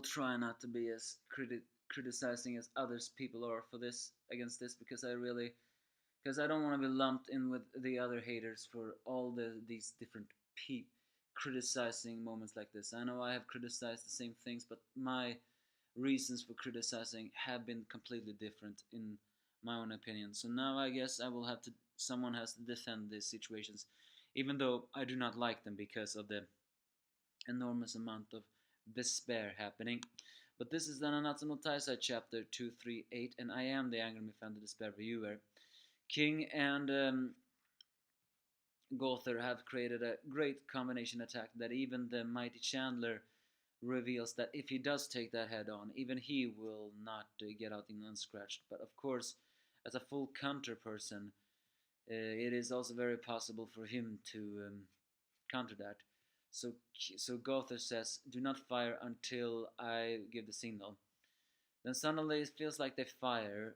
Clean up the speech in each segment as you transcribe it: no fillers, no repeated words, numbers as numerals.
try not to be as criticizing as others people are for this against this, because I don't want to be lumped in with the other haters for all these different criticizing moments like this. I know I have criticized the same things, but my reasons for criticizing have been completely different in my own opinion. So now I guess I will have to someone has to defend these situations, even though I do not like them because of the enormous amount of despair happening. But this is the Nanatsu no Taizai chapter 238, and I am the Anger Me Fan, the Despair Viewer. King and Gother have created a great combination attack that even the mighty Chandler reveals that if he does take that head on, even he will not get out unscratched. But of course, as a full counter person, it is also very possible for him to counter that. So, so Gother says, "Do not fire until I give the signal." Then suddenly it feels like they fire,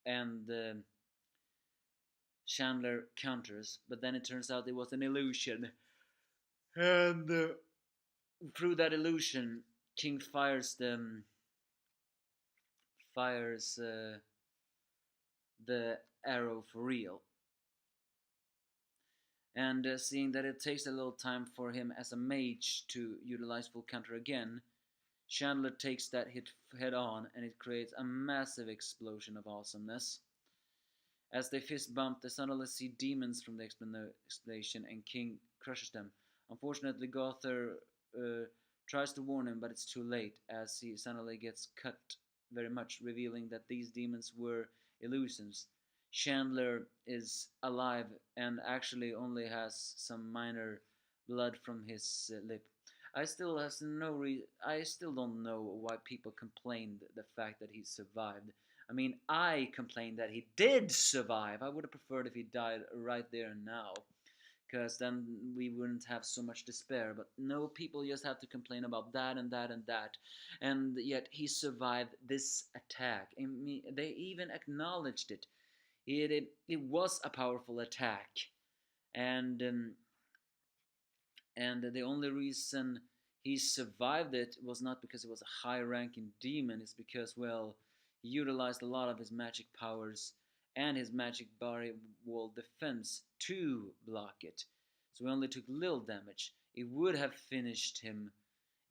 and Chandler counters, but then it turns out it was an illusion. And through that illusion, King fires the arrow for real. And seeing that it takes a little time for him as a mage to utilize full counter again, Chandler takes that hit head on, and it creates a massive explosion of awesomeness. As they fist bump, they suddenly see demons from the explosion, and King crushes them. Unfortunately, Gother tries to warn him, but it's too late, as he suddenly gets cut very much, revealing that these demons were illusions. Chandler is alive and actually only has some minor blood from his lip. I still don't know why people complained the fact that he survived. I mean, I complained that he did survive. I would have preferred if he died right there and now, because then we wouldn't have so much despair. But no, people just have to complain about that and that and that, and yet he survived this attack. I mean, they even acknowledged it. It was a powerful attack, and the only reason he survived it was not because he was a high-ranking demon. It's because, well, he utilized a lot of his magic powers and his magic body wall defense to block it. So he only took little damage. It would have finished him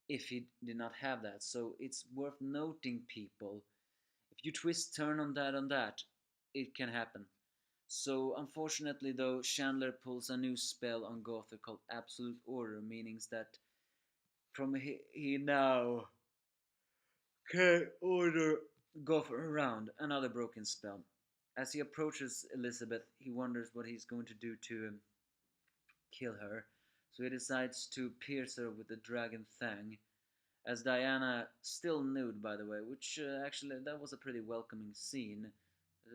if he did not have that. So it's worth noting, people. If you twist turn on that, it can happen. So unfortunately though, Chandler pulls a new spell on Gother called Absolute Order, meaning that from he now can order Gother around, another broken spell. As he approaches Elizabeth, he wonders what he's going to do to kill her, so he decides to pierce her with the dragon fang. As Diana, still nude by the way, which actually that was a pretty welcoming scene,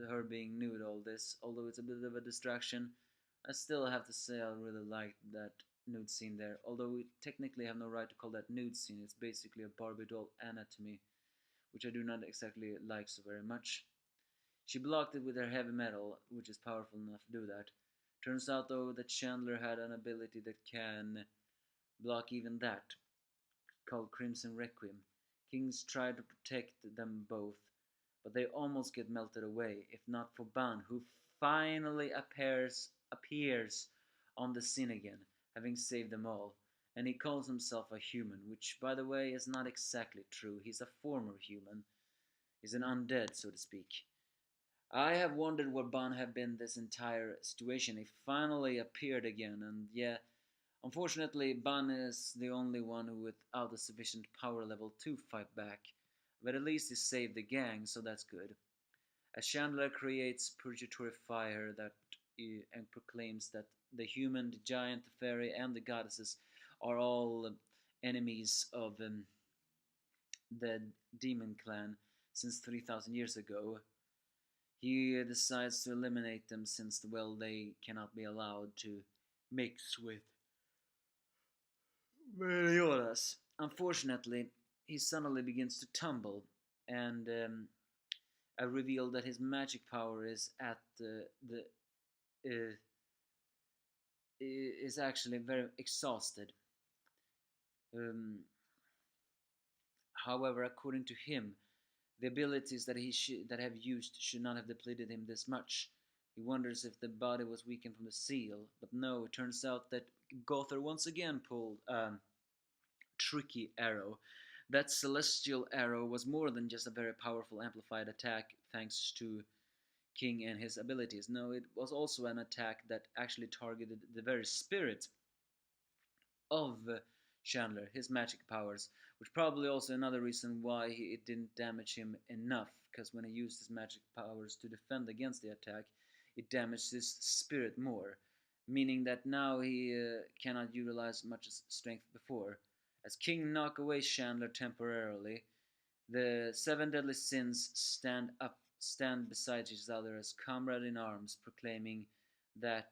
her being nude all this, although it's a bit of a distraction. I still have to say I really liked that nude scene there, although we technically have no right to call that nude scene. It's basically a Barbie doll anatomy, which I do not exactly like so very much. She blocked it with her heavy metal, which is powerful enough to do that. Turns out though that Chandler had an ability that can block even that, called Crimson Requiem. Kings try to protect them both, but they almost get melted away, if not for Ban, who finally appears on the scene again, having saved them all. And he calls himself a human, which, by the way, is not exactly true. He's a former human. He's an undead, so to speak. I have wondered where Ban have been this entire situation. He finally appeared again, and yeah, unfortunately, Ban is the only one without a sufficient power level to fight back, but at least he saved the gang, so that's good. As Chandler creates purgatory fire and proclaims that the human, the giant, the fairy, and the goddesses are all enemies of the demon clan since 3,000 years ago, he decides to eliminate them since, well, they cannot be allowed to mix with Meliodas. Unfortunately, he suddenly begins to tumble, and I reveal that his magic power is at the is actually very exhausted. Um, However, according to him, the abilities that have used should not have depleted him this much. He wonders if the body was weakened from the seal, but no, it turns out that Gother once again pulled a tricky arrow. That celestial arrow was more than just a very powerful amplified attack thanks to King and his abilities. No, it was also an attack that actually targeted the very spirit of Chandler, his magic powers, which probably also another reason why it didn't damage him enough, because when he used his magic powers to defend against the attack, it damaged his spirit more, meaning that now he cannot utilize much strength before. As King knock away Chandler temporarily, the seven deadly sins stand beside each other as comrade in arms, proclaiming that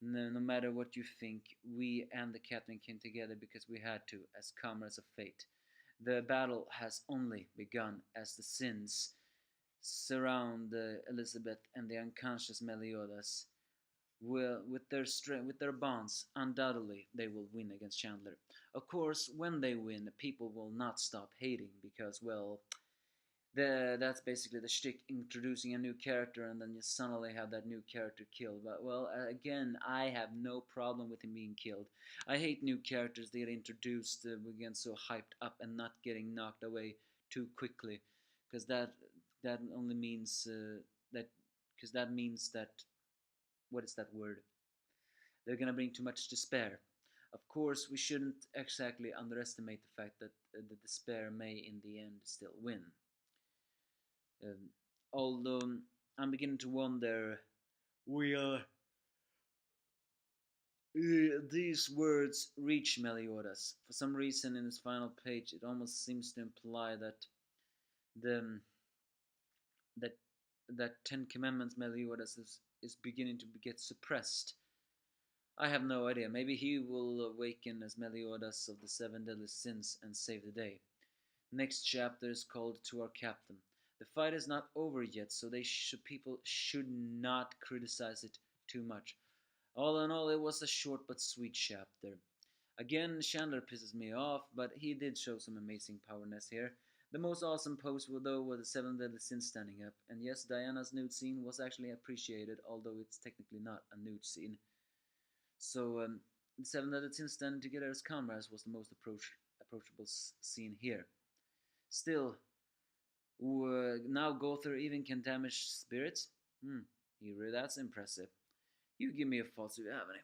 no matter what you think, we and the captain came together because we had to, as comrades of fate. The battle has only begun as the sins surround Elizabeth and the unconscious Meliodas. With their bonds, undoubtedly they will win against Chandler. Of course, when they win, people will not stop hating because, well, that's basically the shtick, introducing a new character and then you suddenly have that new character killed. But well, again, I have no problem with him being killed. I hate new characters that get introduced again so hyped up and not getting knocked away too quickly, because that only means that because that means that what is that word? They're gonna bring too much despair. Of course, we shouldn't exactly underestimate the fact that the despair may in the end still win. Um, Although I'm beginning to wonder, will these words reach Meliodas? For some reason, in this final page, it almost seems to imply that the that that Ten Commandments Meliodas is beginning to get suppressed. I have no idea. Maybe he will awaken as Meliodas of the seven deadly sins and save the day. Next chapter is called To Our Captain. The fight is not over yet, so people should not criticize it too much. All in all, it was a short but sweet chapter. Again, Chandler pisses me off, but he did show some amazing powerness here. The most awesome pose, though, was the seven deadly sins standing up. And yes, Diana's nude scene was actually appreciated, although it's technically not a nude scene. So, the seven deadly sins standing together as comrades was the most approachable scene here. Still, now Gother even can damage spirits? That's impressive. You give me a false if you have any.